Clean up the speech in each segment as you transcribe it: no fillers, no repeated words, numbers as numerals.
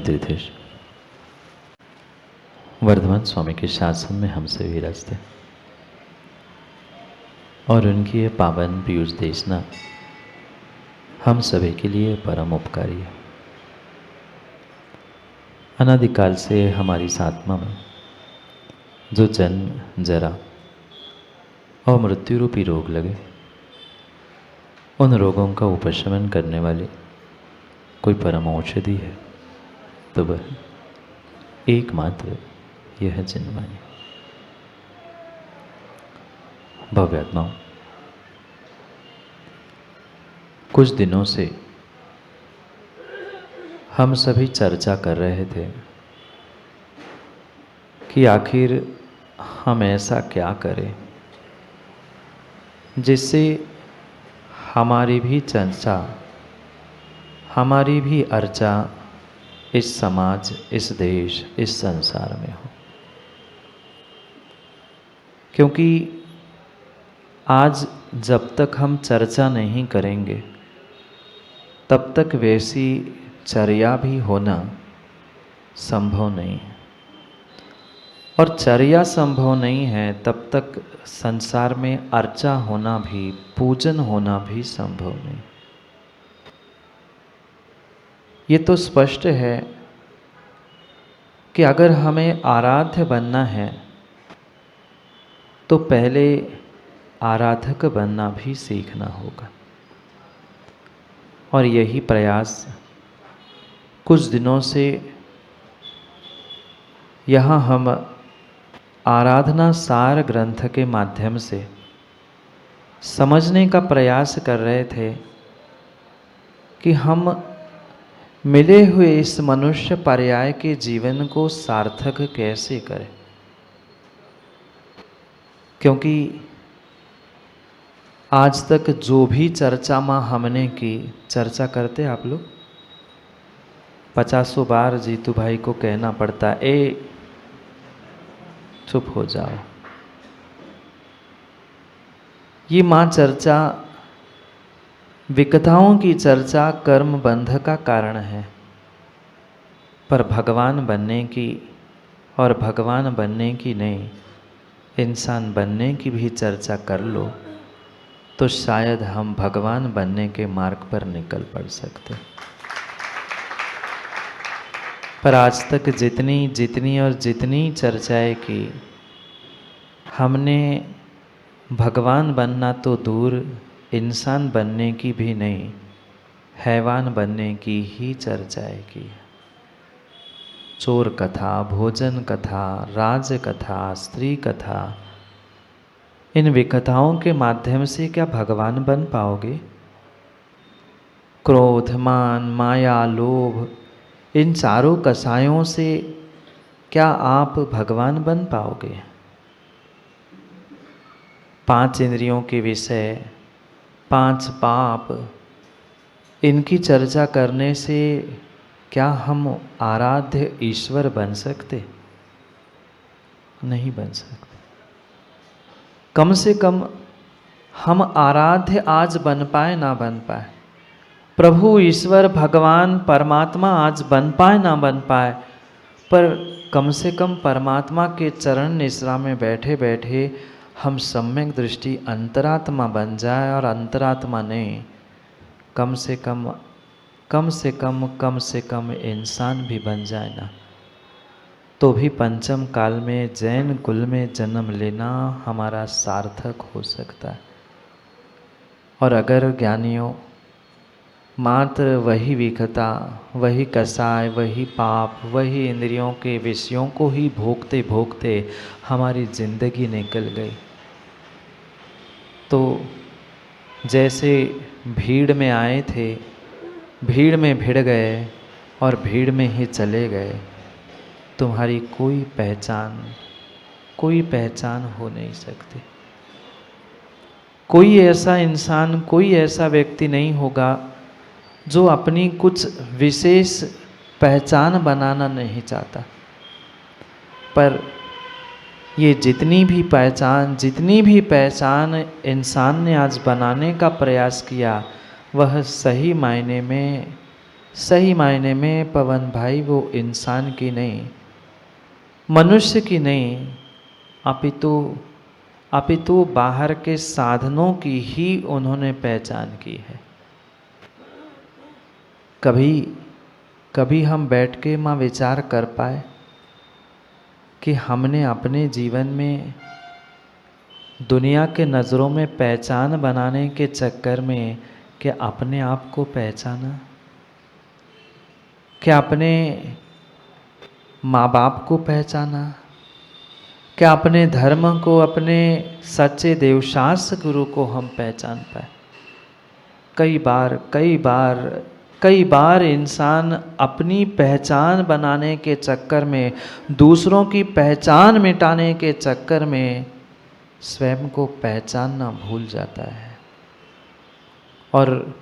तीर्थेश वर्धमान स्वामी के शासन में हमसे विराजते और उनकी ये पावन पीयूष देशना हम सभी के लिए परम उपकारी है। अनादिकाल से हमारी इस आत्मा में जो जन्म जरा और मृत्यु रूपी रोग लगे, उन रोगों का उपशमन करने वाली कोई परम औषधि है तो वह एकमात्र यह जन्मानी। भव्यात्माओं, कुछ दिनों से हम सभी चर्चा कर रहे थे कि आखिर हम ऐसा क्या करें जिससे हमारी भी चर्चा, हमारी भी अर्चा इस समाज, इस देश, इस संसार में हो। क्योंकि आज जब तक हम चर्चा नहीं करेंगे तब तक वैसी चर्या भी होना संभव नहीं है, और चर्या संभव नहीं है तब तक संसार में अर्चा होना भी, पूजन होना भी संभव नहीं। ये तो स्पष्ट है कि अगर हमें आराध्य बनना है तो पहले आराधक बनना भी सीखना होगा। और यही प्रयास कुछ दिनों से यहाँ हम आराधना सार ग्रंथ के माध्यम से समझने का प्रयास कर रहे थे कि हम मिले हुए इस मनुष्य पर्याय के जीवन को सार्थक कैसे करें। क्योंकि आज तक जो भी चर्चा में हमने की, चर्चा करते आप लोग 50 बार जीतू भाई को कहना पड़ता, ए चुप हो जाओ। ये माँ चर्चा, विकताओं की चर्चा कर्म बंध का कारण है, पर भगवान बनने की और भगवान बनने की नहीं, इंसान बनने की भी चर्चा कर लो तो शायद हम भगवान बनने के मार्ग पर निकल पड़ सकते। पर आज तक जितनी चर्चाएं की, हमने भगवान बनना तो दूर, इंसान बनने की भी नहीं, हैवान बनने की ही चर्चाएं की। चोर कथा, भोजन कथा, राज कथा, स्त्री कथा, इन विकथाओं के माध्यम से क्या भगवान बन पाओगे? क्रोध, मान, माया, लोभ, इन चारों कसायों से क्या आप भगवान बन पाओगे? 5 इंद्रियों के विषय, 5 पाप, इनकी चर्चा करने से क्या हम आराध्य ईश्वर बन सकते? नहीं बन सकते। कम से कम हम आराध्य आज बन पाए ना बन पाए, प्रभु ईश्वर भगवान परमात्मा आज बन पाए ना बन पाए, पर कम से कम परमात्मा के चरण निश्रा में बैठे बैठे हम सम्यक दृष्टि अंतरात्मा बन जाए, और अंतरात्मा नहीं, कम से कम इंसान भी बन जाए ना, तो भी पंचम काल में जैन कुल में जन्म लेना हमारा सार्थक हो सकता है। और अगर ज्ञानियों मात्र वही विकता, वही कसाय, वही पाप, वही इंद्रियों के विषयों को ही भोगते भोगते हमारी जिंदगी निकल गई, तो जैसे भीड़ में आए थे, भीड़ में भिड़ गए और भीड़ में ही चले गए, तुम्हारी कोई पहचान हो नहीं सकती। कोई ऐसा इंसान, कोई ऐसा व्यक्ति नहीं होगा जो अपनी कुछ विशेष पहचान बनाना नहीं चाहता। पर ये जितनी भी पहचान इंसान ने आज बनाने का प्रयास किया, वह सही मायने में सही मायने में पवन भाई वो इंसान की नहीं, मनुष्य की नहीं, अपितु बाहर के साधनों की ही उन्होंने पहचान की है। कभी हम बैठ के माँ विचार कर पाए कि हमने अपने जीवन में दुनिया के नज़रों में पहचान बनाने के चक्कर में क्या अपने आप को पहचाना, क्या अपने माँ बाप को पहचाना, क्या अपने धर्म को, अपने सच्चे देवशास्त्र गुरु को हम पहचान पाए। कई बार इंसान अपनी पहचान बनाने के चक्कर में, दूसरों की पहचान मिटाने के चक्कर में स्वयं को पहचानना भूल जाता है। और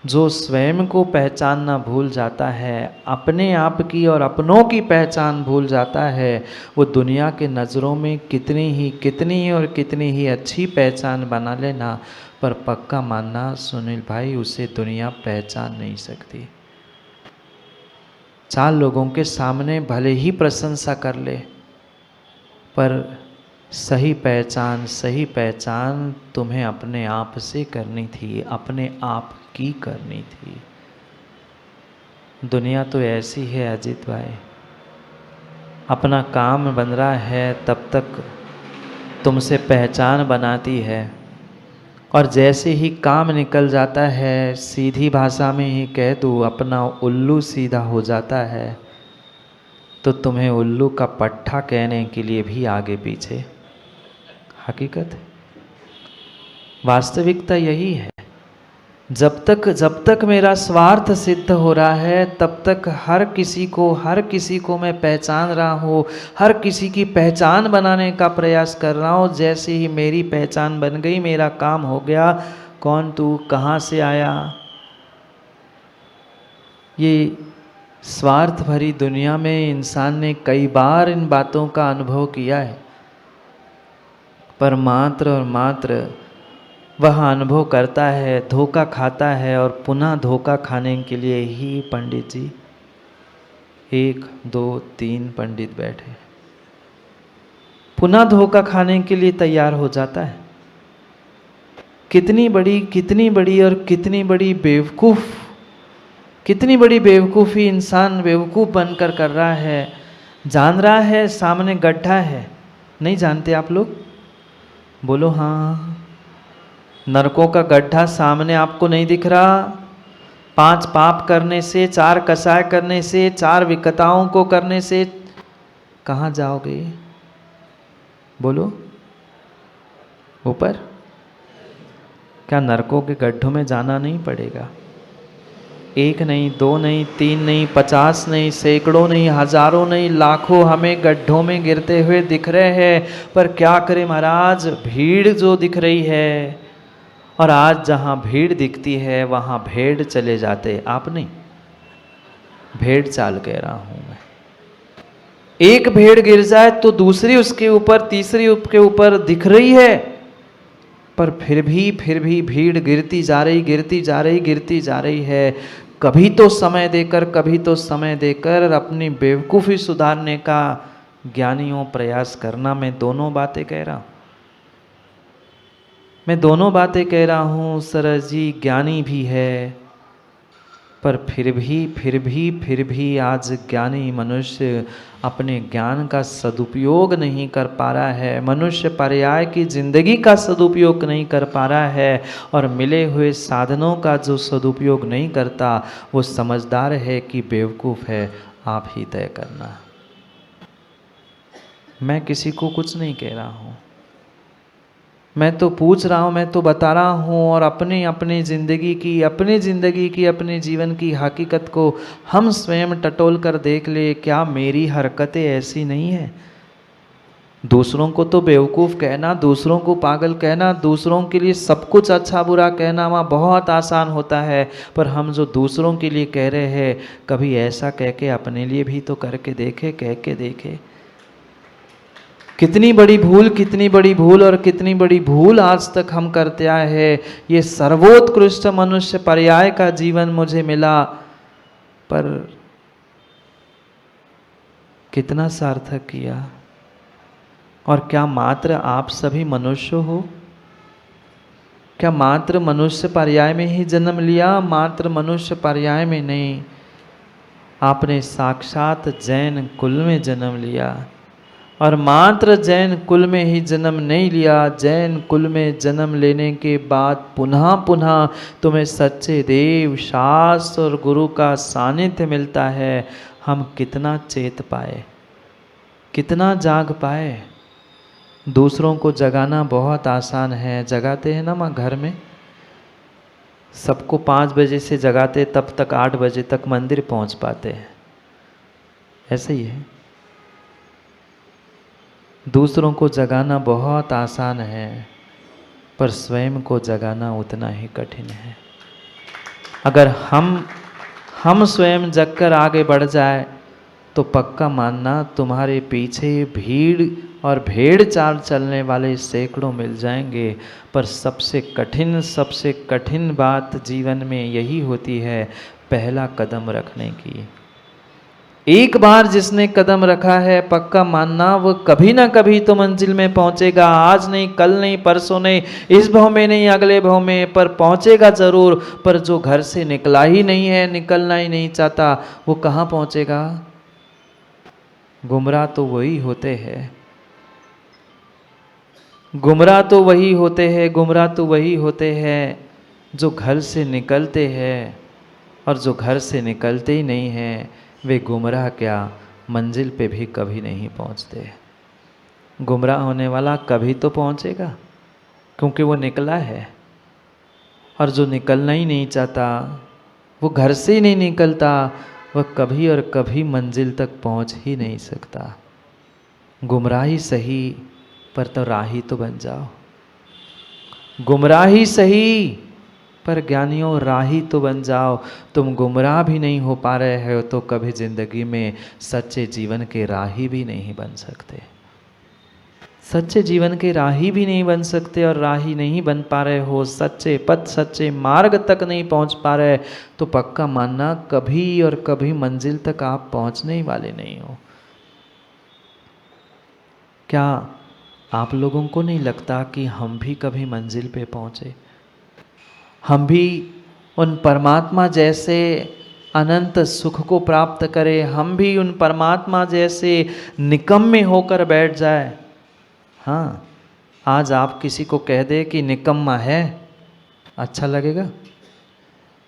जो स्वयं को पहचानना भूल जाता है, अपने आप की और अपनों की पहचान भूल जाता है, वो दुनिया के नज़रों में कितनी ही अच्छी पहचान बना लेना, पर पक्का मानना सुनील भाई, उसे दुनिया पहचान नहीं सकती। 4 लोगों के सामने भले ही प्रशंसा कर ले, पर सही पहचान तुम्हें अपने आप से करनी थी, अपने आप की करनी थी। दुनिया तो ऐसी है अजीत भाई, अपना काम बन रहा है तब तक तुमसे पहचान बनाती है, और जैसे ही काम निकल जाता है, सीधी भाषा में ही कह दूँ, अपना उल्लू सीधा हो जाता है, तो तुम्हें उल्लू का पट्ठा कहने के लिए भी आगे पीछे। हकीकत है, वास्तविकता यही है। जब तक मेरा स्वार्थ सिद्ध हो रहा है, तब तक हर किसी को मैं पहचान रहा हूँ, हर किसी की पहचान बनाने का प्रयास कर रहा हूँ। जैसे ही मेरी पहचान बन गई, मेरा काम हो गया, कौन तू, कहाँ से आया। ये स्वार्थ भरी दुनिया में इंसान ने कई बार इन बातों का अनुभव किया है, पर मात्र और मात्र वह अनुभव करता है, धोखा खाता है, और पुनः धोखा खाने के लिए ही पंडित जी 1 2 3 पंडित बैठे, पुनः धोखा खाने के लिए तैयार हो जाता है। कितनी बड़ी और कितनी बड़ी बेवकूफ़ी इंसान बेवकूफ़ बनकर कर रहा है। जान रहा है सामने गड्ढा है, नहीं जानते आप लोग? बोलो हाँ। नरकों का गड्ढा सामने आपको नहीं दिख रहा? 5 पाप करने से, 4 कसाय करने से, 4 विकताओं को करने से कहाँ जाओगे? बोलो, ऊपर? क्या नरकों के गड्ढों में जाना नहीं पड़ेगा? 1 नहीं, 2 नहीं, 3 नहीं, 50 नहीं, सैकड़ों नहीं, हजारों नहीं, लाखों हमें गड्ढों में गिरते हुए दिख रहे हैं। पर क्या करें महाराज, भीड़ जो दिख रही है, और आज जहाँ भीड़ दिखती है वहाँ भेड़ चले जाते। आप नहीं, भेड़ चाल कह रहा हूँ मैं। एक भेड़ गिर जाए तो दूसरी उसके ऊपर, तीसरी उसके ऊपर दिख रही है, पर फिर भी भीड़ गिरती जा रही है। कभी तो समय देकर अपनी बेवकूफ़ी सुधारने का ज्ञानियों प्रयास करना। मैं दोनों बातें कह रहा हूँ। सरस जी ज्ञानी भी है, पर फिर भी आज ज्ञानी मनुष्य अपने ज्ञान का सदुपयोग नहीं कर पा रहा है। मनुष्य पर्याय की जिंदगी का सदुपयोग नहीं कर पा रहा है, और मिले हुए साधनों का जो सदुपयोग नहीं करता, वो समझदार है कि बेवकूफ़ है। आप ही तय करना। मैं किसी को कुछ नहीं कह रहा हूँ, मैं तो पूछ रहा हूँ, मैं तो बता रहा हूँ। और अपनी ज़िंदगी की, अपने जीवन की हकीकत को हम स्वयं टटोल कर देख ले। क्या मेरी हरकतें ऐसी नहीं है? दूसरों को तो बेवकूफ़ कहना, दूसरों को पागल कहना, दूसरों के लिए सब कुछ अच्छा बुरा कहना वहाँ बहुत आसान होता है। पर हम जो दूसरों के लिए कह रहे हैं, कभी ऐसा कह के अपने लिए भी तो करके देखे, कह के देखे। कितनी बड़ी भूल और कितनी बड़ी भूल आज तक हम करते आए हैं। ये सर्वोत्कृष्ट मनुष्य पर्याय का जीवन मुझे मिला, पर कितना सार्थक किया। और क्या मात्र आप सभी मनुष्य हो? क्या मात्र मनुष्य पर्याय में ही जन्म लिया? मात्र मनुष्य पर्याय में नहीं, आपने साक्षात जैन कुल में जन्म लिया। और मात्र जैन कुल में ही जन्म नहीं लिया, जैन कुल में जन्म लेने के बाद पुनः पुनः तुम्हें सच्चे देव, शास्त्र और गुरु का सानिध्य मिलता है। हम कितना चेत पाए, कितना जाग पाए। दूसरों को जगाना बहुत आसान है, जगाते हैं ना माँ घर में, सबको 5 बजे से जगाते तब तक 8 बजे तक मंदिर पहुंच पाते हैं। ऐसे ही है, दूसरों को जगाना बहुत आसान है, पर स्वयं को जगाना उतना ही कठिन है। अगर हम स्वयं जगकर आगे बढ़ जाए तो पक्का मानना तुम्हारे पीछे भीड़ और भेड़ चाल चलने वाले सैकड़ों मिल जाएंगे। पर सबसे कठिन बात जीवन में यही होती है, पहला कदम रखने की। एक बार जिसने कदम रखा है, पक्का मानना वो कभी ना कभी तो मंजिल में पहुंचेगा। आज नहीं, कल नहीं, परसों नहीं, इस भाव में नहीं, अगले भाव में, पर पहुंचेगा जरूर। पर जो घर से निकला ही नहीं है, निकलना ही नहीं चाहता, वो कहाँ पहुंचेगा? गुमराह तो वही होते हैं, गुमराह तो वही होते हैं, गुमराह तो वही होते हैं जो घर से निकलते हैं। और जो घर से निकलते ही नहीं हैं, वे गुमराह क्या, मंजिल पे भी कभी नहीं पहुंचते। गुमराह होने वाला कभी तो पहुंचेगा, क्योंकि वो निकला है। और जो निकलना ही नहीं चाहता, वो घर से ही नहीं निकलता, वह कभी और कभी मंजिल तक पहुंच ही नहीं सकता। गुमराही सही, पर तो राही तो बन जाओ। गुमराही सही, पर ज्ञानियों राही तो बन जाओ। तुम गुमराह भी नहीं हो पा रहे हो तो कभी जिंदगी में सच्चे जीवन के राही भी नहीं बन सकते। सच्चे जीवन के राही भी नहीं बन सकते, और राही नहीं बन पा रहे हो, सच्चे पथ, सच्चे मार्ग तक नहीं पहुंच पा रहे, तो पक्का मानना कभी और कभी मंजिल तक आप पहुंचने ही वाले नहीं हो। क्या आप लोगों को नहीं लगता कि हम भी कभी मंजिल पे पहुंचे? हम भी उन परमात्मा जैसे अनंत सुख को प्राप्त करें, हम भी उन परमात्मा जैसे निकम्मे होकर बैठ जाए। हाँ, आज आप किसी को कह दे कि निकम्मा है, अच्छा लगेगा?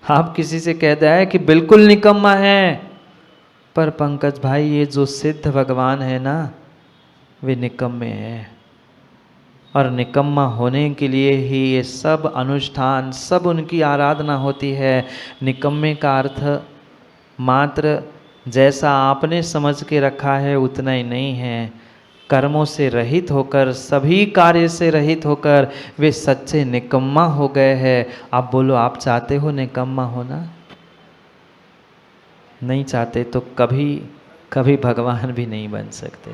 आप किसी से कह दे कि बिल्कुल निकम्मा है, पर पंकज भाई ये जो सिद्ध भगवान है ना, वे निकम्मे हैं। और निकम्मा होने के लिए ही ये सब अनुष्ठान, सब उनकी आराधना होती है। निकम्मे का अर्थ मात्र जैसा आपने समझ के रखा है उतना ही नहीं है। कर्मों से रहित होकर, सभी कार्य से रहित होकर वे सच्चे निकम्मा हो गए हैं। आप बोलो, आप चाहते हो निकम्मा होना? नहीं चाहते तो कभी कभी भगवान भी नहीं बन सकते,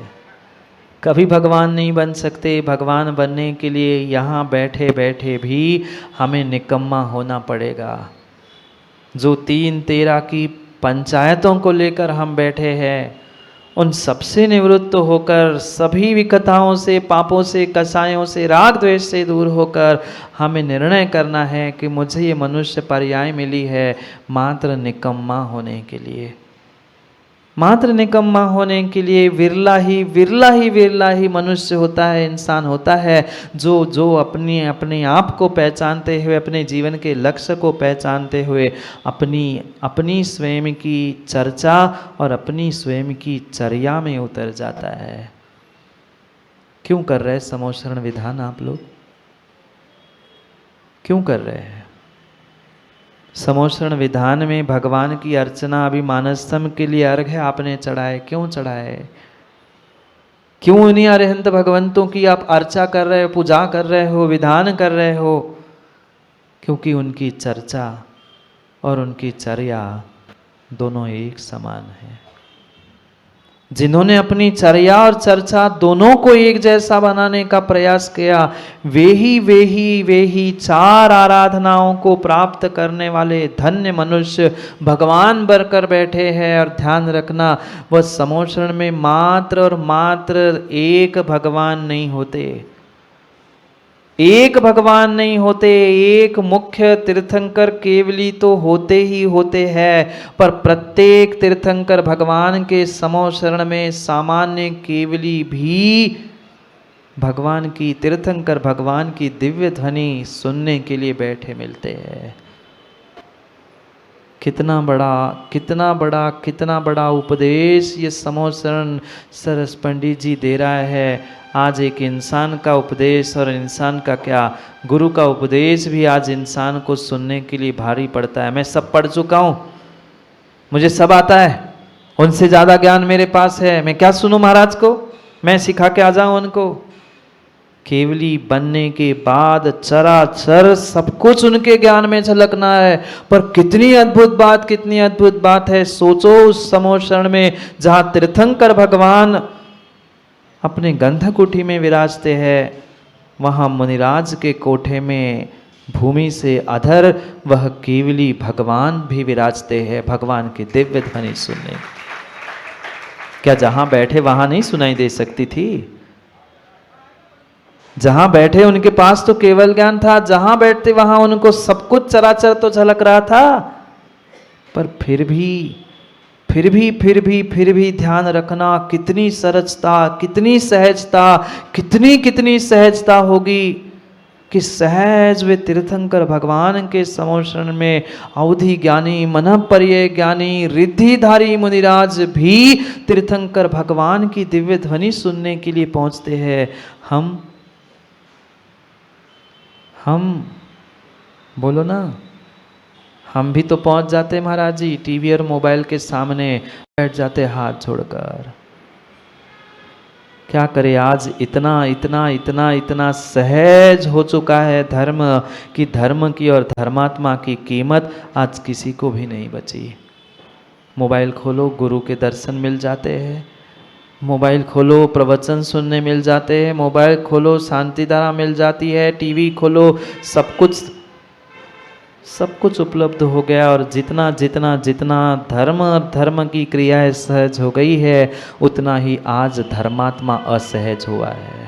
कभी भगवान नहीं बन सकते। भगवान बनने के लिए यहाँ बैठे बैठे भी हमें निकम्मा होना पड़ेगा। जो 3-13 की पंचायतों को लेकर हम बैठे हैं, उन सबसे निवृत्त होकर, सभी विकताओं से, पापों से, कसायों से, राग द्वेष से दूर होकर हमें निर्णय करना है कि मुझे ये मनुष्य पर्याय मिली है मात्र निकम्मा होने के लिए। मात्र निकम्मा होने के लिए विरला ही मनुष्य होता है, इंसान होता है जो अपने आप को पहचानते हुए, अपने जीवन के लक्ष्य को पहचानते हुए अपनी स्वयं की चर्चा और अपनी स्वयं की चर्या में उतर जाता है। क्यों कर रहे समोशरण विधान आप लोग? क्यों कर रहे हैं समोशरण विधान में? भगवान की अर्चना अभी मानसम के लिए अर्घ्य आपने चढ़ाए, क्यों चढ़ाए? क्यों उन्हीं अरिहंत भगवंतों की आप अर्चा कर रहे हो, पूजा कर रहे हो, विधान कर रहे हो? क्योंकि उनकी चर्चा और उनकी चर्या दोनों एक समान है। जिन्होंने अपनी चर्या और चर्चा दोनों को एक जैसा बनाने का प्रयास किया, वे ही चार आराधनाओं को प्राप्त करने वाले धन्य मनुष्य भगवान बनकर बैठे हैं। और ध्यान रखना, वह समोषण में मात्र और मात्र एक भगवान नहीं होते, एक भगवान नहीं होते, एक मुख्य तीर्थंकर केवली तो होते ही होते हैं, पर प्रत्येक तीर्थंकर भगवान के समोशरण में सामान्य केवली भी भगवान की, तीर्थंकर भगवान की दिव्य ध्वनि सुनने के लिए बैठे मिलते हैं। कितना बड़ा उपदेश ये समोशरण सरस पंडित जी दे रहा है। आज एक इंसान का उपदेश, और इंसान का क्या, गुरु का उपदेश भी आज इंसान को सुनने के लिए भारी पड़ता है। मैं सब पढ़ चुका हूँ, मुझे सब आता है, उनसे ज़्यादा ज्ञान मेरे पास है, मैं क्या सुनूं महाराज को, मैं सिखा के आ जाऊं उनको। केवली बनने के बाद चराचर सब कुछ उनके ज्ञान में झलकना है। पर कितनी अद्भुत बात, कितनी अद्भुत बात है। सोचो उस समोषण में जहां तीर्थंकर भगवान अपने गंधकुटी में विराजते हैं, वहां मुनिराज के कोठे में भूमि से अधर वह केवली भगवान भी विराजते हैं, भगवान की दिव्य ध्वनि सुनने। क्या जहां बैठे वहां नहीं सुनाई दे सकती थी? जहां बैठे उनके पास तो केवल ज्ञान था, जहां बैठते वहां उनको सब कुछ चराचर तो झलक रहा था। पर फिर भी ध्यान रखना, कितनी सरलता, कितनी सहजता, कितनी सहजता होगी कि सहज वे तीर्थंकर भगवान के समोषण में अवधि ज्ञानी, मनःपर्यय ज्ञानी, रिद्धिधारी मुनिराज भी तीर्थंकर भगवान की दिव्य ध्वनि सुनने के लिए पहुंचते हैं। हम बोलो ना, हम भी तो पहुंच जाते महाराज जी, टीवी और मोबाइल के सामने बैठ जाते हाथ जोड़कर। क्या करे, आज इतना सहज हो चुका है धर्म कि धर्म की और धर्मात्मा की कीमत आज किसी को भी नहीं बची। मोबाइल खोलो, गुरु के दर्शन मिल जाते हैं, मोबाइल खोलो, प्रवचन सुनने मिल जाते हैं, मोबाइल खोलो, शांति धारा मिल जाती है, टीवी खोलो, सब कुछ उपलब्ध हो गया। और जितना धर्म की क्रियाएं सहज हो गई है, उतना ही आज धर्मात्मा असहज हुआ है।